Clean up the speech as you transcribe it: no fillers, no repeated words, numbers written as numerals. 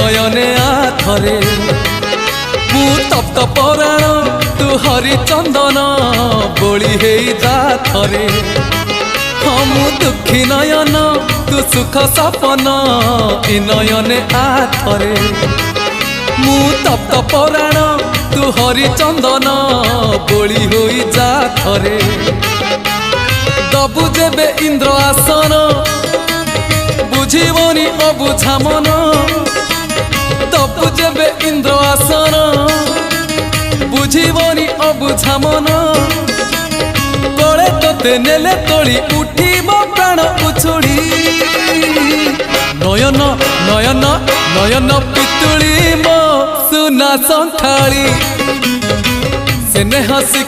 नयने आथरे मु तप्त पराण तू हरिचंदन बोली हे जा थरे हाँ मु दुखी नयन तू सुख सपन इ नयने आथरे मु तप्त पराण तू हरिचंदन बोली होई जा थरे दबु जेबे इंद्र आसन बुझीबनी अबुझा मन दबु जेबे इंद्र आसन बुझीबनी अबुझा मन तोते नेले तोड़ी उठी मो प्राण उछुड़ी नयन नयन नयन पितुड़ी मो सुना संथाली से हसी